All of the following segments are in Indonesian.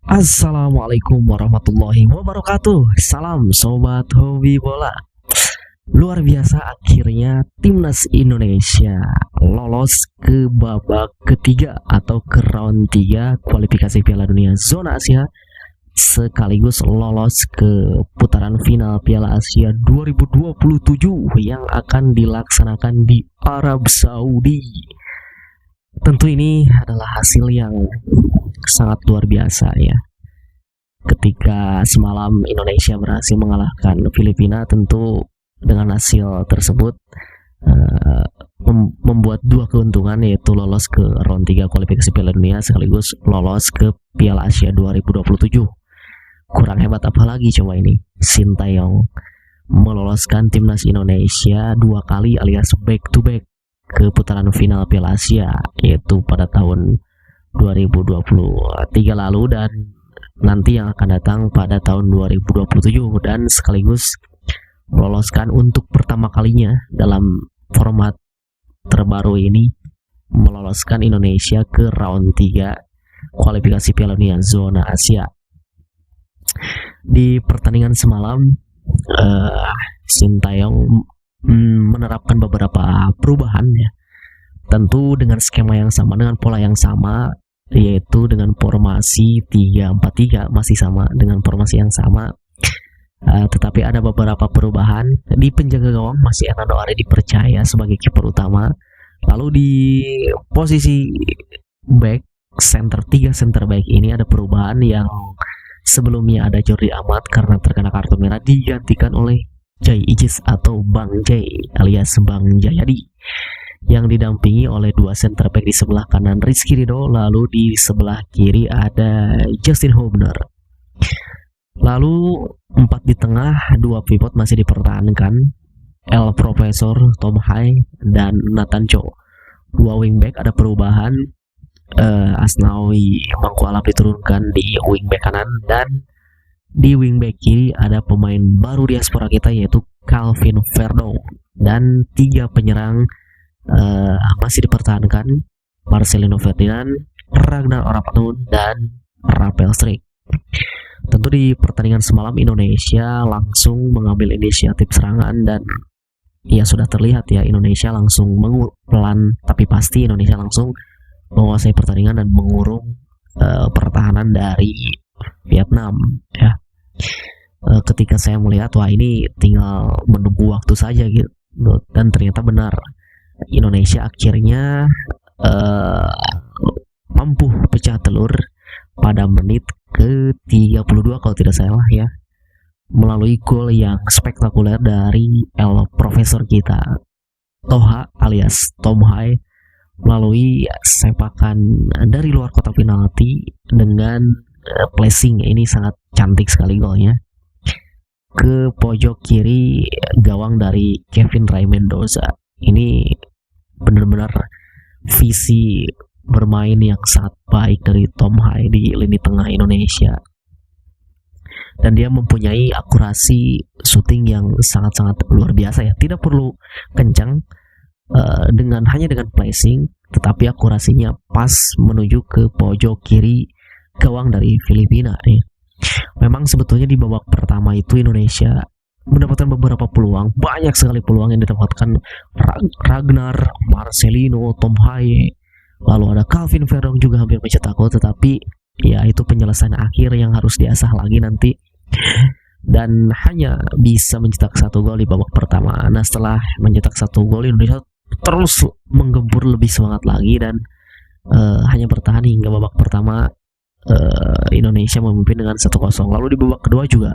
Assalamualaikum warahmatullahi wabarakatuh. Salam sobat hobi bola. Luar biasa, akhirnya timnas Indonesia lolos ke babak ketiga atau ke round 3 kualifikasi Piala Dunia zona Asia, sekaligus lolos ke putaran final Piala Asia 2027 yang akan dilaksanakan di Arab Saudi. Tentu ini adalah hasil yang sangat luar biasa ya. Ketika semalam Indonesia berhasil mengalahkan Filipina, tentu dengan hasil tersebut membuat dua keuntungan, yaitu lolos ke round 3 kualifikasi Piala Dunia sekaligus lolos ke Piala Asia 2027. Kurang hebat apa lagi coba ini, Sintayong meloloskan timnas Indonesia dua kali alias back to back ke putaran final Piala Asia, yaitu pada tahun 2023 lalu dan nanti yang akan datang pada tahun 2027, dan sekaligus meloloskan untuk pertama kalinya dalam format terbaru ini, meloloskan Indonesia ke round 3 kualifikasi Piala Dunia zona Asia. Di pertandingan semalam Sintayong menerapkan beberapa perubahan ya. Tentu dengan skema yang sama, dengan pola yang sama, yaitu dengan formasi 3-4-3, masih sama dengan formasi yang sama. Tetapi ada beberapa perubahan. Di penjaga gawang masih Hernando Ari dipercaya sebagai kiper utama. Lalu di posisi back center 3 center back ini ada perubahan, yang sebelumnya ada Jordi Amat karena terkena kartu merah digantikan oleh Jai Ijis atau Bang Jai alias Bang Jayadi, yang didampingi oleh dua center back. Di sebelah kanan Rizky Ridho, lalu di sebelah kiri ada Justin Hubner. Lalu 4 di tengah, 2 pivot masih dipertahankan, El Profesor, Tom Hai, dan Nathan Cho. 2 wingback ada perubahan, Asnawi Mangkualam diturunkan di wingback kanan, dan di wingback kiri ada pemain baru diaspora kita, yaitu Calvin Verdong. Dan 3 penyerang masih dipertahankan, Marcelino Ferdinand, Ragnar Oraptun, dan Raphael Strik. Tentu di pertandingan semalam Indonesia langsung mengambil inisiatif serangan, dan ya sudah terlihat ya, Indonesia langsung pelan tapi pasti Indonesia langsung menguasai pertandingan dan mengurung pertahanan dari Vietnam ya. Ketika saya melihat, wah ini tinggal menunggu waktu saja gitu, dan ternyata benar, Indonesia akhirnya mampu pecah telur pada menit ke-32 kalau tidak salah ya, melalui gol yang spektakuler dari El Profesor kita, Toha alias Tom Hai, melalui sepakan dari luar kotak penalti dengan placing. Ini sangat cantik sekali golnya ke pojok kiri gawang dari Kevin Ray Mendoza. Ini benar-benar visi bermain yang sangat baik dari Tom Hai di lini tengah Indonesia, dan dia mempunyai akurasi shooting yang sangat-sangat luar biasa ya. Tidak perlu kencang, hanya dengan placing, tetapi akurasinya pas menuju ke pojok kiri gawang dari Filipina ya. Memang sebetulnya di babak pertama itu Indonesia mendapatkan beberapa peluang, banyak sekali peluang yang didapatkan Ragnar, Marcelino, Tom Hai, lalu ada Calvin Verdong juga hampir mencetak gol, tetapi ya itu penyelesaian akhir yang harus diasah lagi nanti, dan hanya bisa mencetak 1 gol di babak pertama. Nah, setelah mencetak 1 gol, Indonesia terus menggempur lebih semangat lagi, dan hanya bertahan hingga babak pertama. Indonesia memimpin dengan 1-0. Lalu di babak kedua juga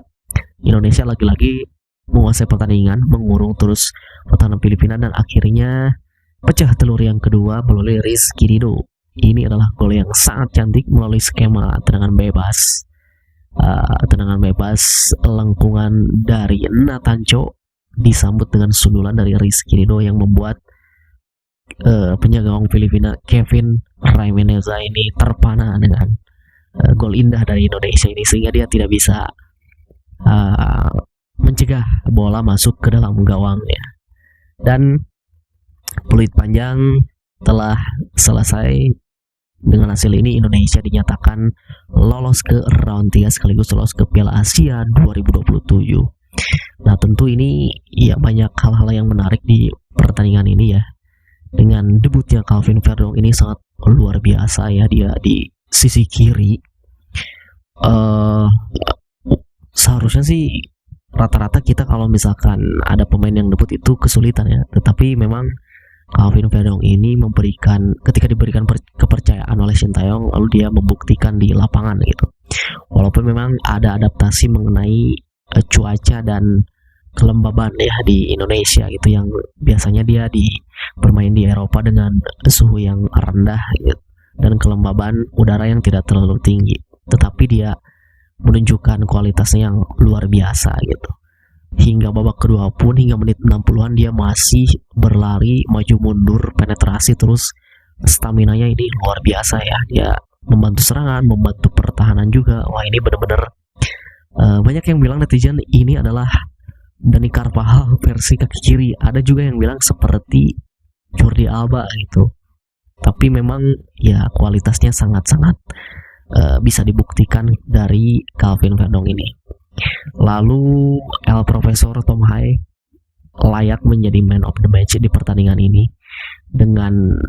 Indonesia lagi-lagi menguasai pertandingan, mengurung terus pertahanan Filipina, dan akhirnya pecah telur yang kedua melalui Rizky Ridho. Ini adalah gol yang sangat cantik melalui skema tendangan bebas lengkungan dari Nathan Cho, disambut dengan sundulan dari Rizky Ridho yang membuat penjaga gawang Filipina Kevin Ray Mendoza ini terpana dengan gol indah dari Indonesia ini, sehingga dia tidak bisa mencegah bola masuk ke dalam gawangnya. Dan peluit panjang telah selesai Dengan hasil ini Indonesia dinyatakan lolos ke round 3 sekaligus lolos ke Piala Asia 2027. Nah, tentu ini ya banyak hal-hal yang menarik di pertandingan ini ya. Dengan debutnya Calvin Verdong ini sangat luar biasa ya, dia di sisi kiri. Seharusnya sih rata-rata kita kalau misalkan ada pemain yang debut itu kesulitan ya, tetapi memang Calvin Verdong ini ketika diberikan kepercayaan oleh Sintayong, lalu dia membuktikan di lapangan gitu. Walaupun memang ada adaptasi mengenai cuaca dan kelembaban ya di Indonesia gitu, yang biasanya dia bermain di Eropa dengan suhu yang rendah gitu, dan kelembaban udara yang tidak terlalu tinggi. Tetapi dia menunjukkan kualitasnya yang luar biasa gitu. Hingga babak kedua pun, hingga menit 60-an dia masih berlari maju mundur, penetrasi, terus staminanya ini luar biasa ya. Dia membantu serangan, membantu pertahanan juga. Wah, ini benar-benar banyak yang bilang netizen ini adalah Dani Carvajal versi kaki kiri. Ada juga yang bilang seperti Jordi Alba gitu. Tapi memang ya kualitasnya sangat-sangat bisa dibuktikan dari Calvin Verdong ini. Lalu El Profesor Tom Hai layak menjadi man of the match di pertandingan ini. Dengan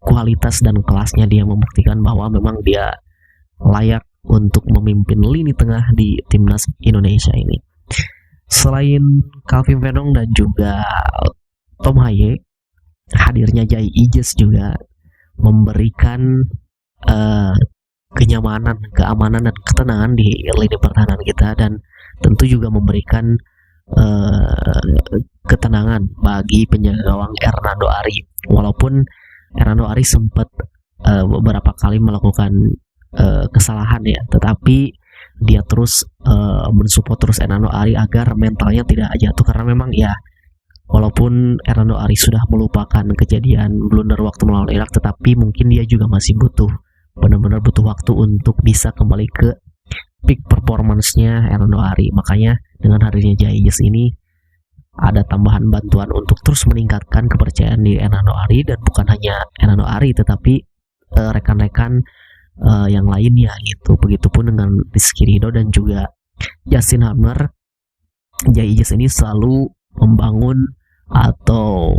kualitas dan kelasnya dia membuktikan bahwa memang dia layak untuk memimpin lini tengah di timnas Indonesia ini. Selain Calvin Verdong dan juga Tom Hai, hadirnya Jai Ijes juga memberikan kenyamanan, keamanan, dan ketenangan di lini pertahanan kita, dan tentu juga memberikan ketenangan bagi penjaga gawang Hernando Ari. Walaupun Hernando Ari sempat beberapa kali melakukan kesalahan ya, tetapi dia terus mensupport terus Hernando Ari agar mentalnya tidak jatuh, karena memang ya walaupun Hernando Ari sudah melupakan kejadian blunder waktu melawan Irak, tetapi mungkin dia juga masih benar-benar butuh waktu untuk bisa kembali ke peak performance-nya Hernando Ari. Makanya dengan hadirnya Jayes ini ada tambahan bantuan untuk terus meningkatkan kepercayaan di Hernando Ari, dan bukan hanya Hernando Ari tetapi rekan-rekan yang lainnya gitu. Begitupun dengan Rizky Ridho dan juga Justin Hammer. Jayes ini selalu membangun atau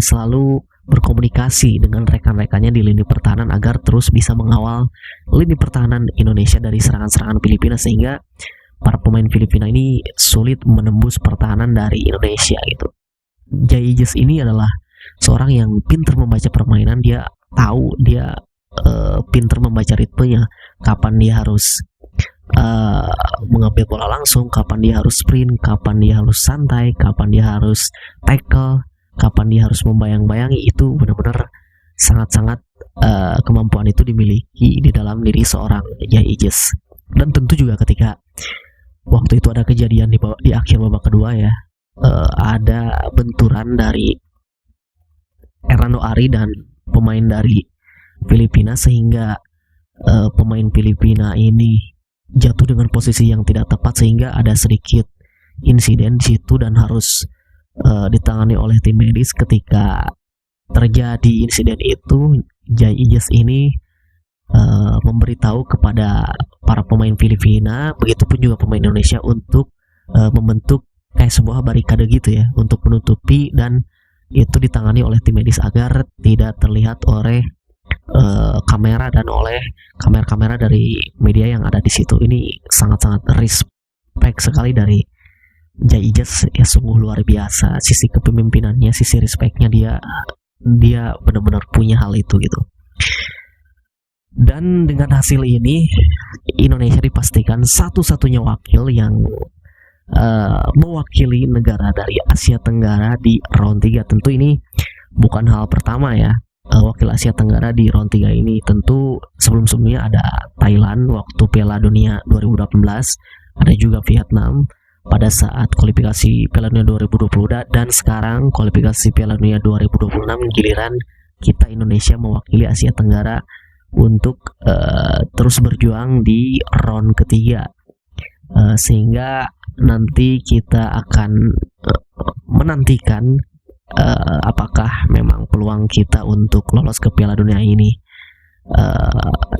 selalu berkomunikasi dengan rekan-rekannya di lini pertahanan agar terus bisa mengawal lini pertahanan Indonesia dari serangan-serangan Filipina, sehingga para pemain Filipina ini sulit menembus pertahanan dari Indonesia gitu. Jayes ini adalah seorang yang pintar membaca permainan. Dia tahu, dia pintar membaca ritmenya, kapan dia harus mengambil bola langsung, kapan dia harus sprint, kapan dia harus santai, kapan dia harus tackle, kapan dia harus membayang-bayangi. Itu benar-benar sangat-sangat kemampuan itu dimiliki di dalam diri seorang Jayes. Dan tentu juga ketika waktu itu ada kejadian di akhir babak kedua ya, ada benturan dari Hernando Ari dan pemain dari Filipina, sehingga pemain Filipina ini jatuh dengan posisi yang tidak tepat, sehingga ada sedikit insiden di situ dan harus ditangani oleh tim medis. Ketika terjadi insiden itu, Jayes ini memberitahu kepada para pemain Filipina, begitupun juga pemain Indonesia, untuk membentuk kayak sebuah barikade gitu ya, untuk menutupi, dan itu ditangani oleh tim medis agar tidak terlihat oleh kamera dan oleh kamera-kamera dari media yang ada di situ. Ini sangat-sangat respect sekali dari Jayes ya, sungguh luar biasa sisi kepemimpinannya, sisi respectnya, dia benar-benar punya hal itu gitu. Dan dengan hasil ini Indonesia dipastikan satu-satunya wakil yang mewakili negara dari Asia Tenggara di round 3. Tentu ini bukan hal pertama ya, wakil Asia Tenggara di round 3 ini. Tentu sebelum-sebelumnya ada Thailand waktu Piala Dunia 2018, ada juga Vietnam pada saat kualifikasi Piala Dunia 2020, dan sekarang kualifikasi Piala Dunia 2026 giliran kita Indonesia mewakili Asia Tenggara untuk terus berjuang di round ketiga, sehingga nanti kita akan menantikan apakah memang peluang kita untuk lolos ke Piala Dunia ini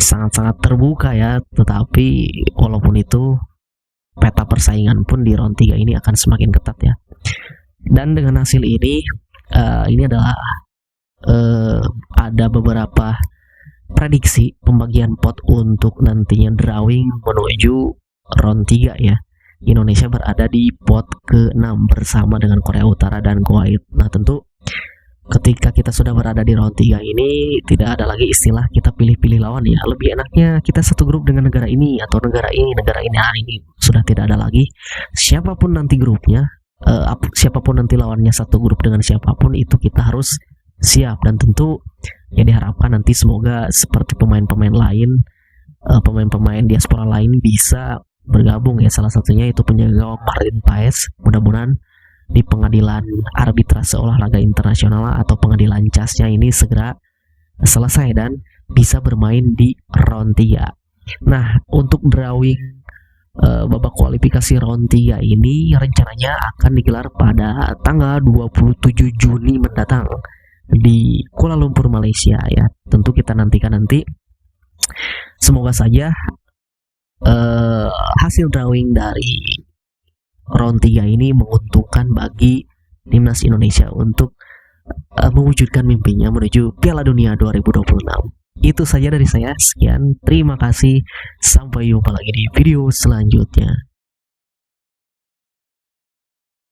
sangat-sangat terbuka ya, tetapi walaupun itu peta persaingan pun di round 3 ini akan semakin ketat ya. Dan dengan hasil ini adalah ada beberapa prediksi pembagian pot untuk nantinya drawing menuju round 3 ya. Indonesia berada di pot ke-6 bersama dengan Korea Utara dan Kuwait. Nah, tentu ketika kita sudah berada di round 3 ini tidak ada lagi istilah kita pilih-pilih lawan ya. Lebih enaknya kita satu grup dengan negara ini atau negara ini. Nah, ini sudah tidak ada lagi. Siapapun nanti grupnya, siapapun nanti lawannya satu grup dengan siapapun, itu kita harus siap. Dan tentu ya diharapkan nanti semoga seperti pemain-pemain lain, pemain-pemain diaspora lain bisa bergabung ya. Salah satunya itu penjaga gawang Martin Paes, mudah-mudahan di pengadilan arbitrase olahraga internasional atau pengadilan CAS-nya ini segera selesai dan bisa bermain di round 3. Nah, untuk drawing babak kualifikasi round 3 ini rencananya akan digelar pada tanggal 27 Juni mendatang di Kuala Lumpur, Malaysia ya. Tentu kita nantikan nanti. Semoga saja hasil drawing dari round 3 ini menguntungkan bagi timnas Indonesia untuk mewujudkan mimpinya menuju Piala Dunia 2026. Itu saja dari saya. Sekian, terima kasih. Sampai jumpa lagi di video selanjutnya.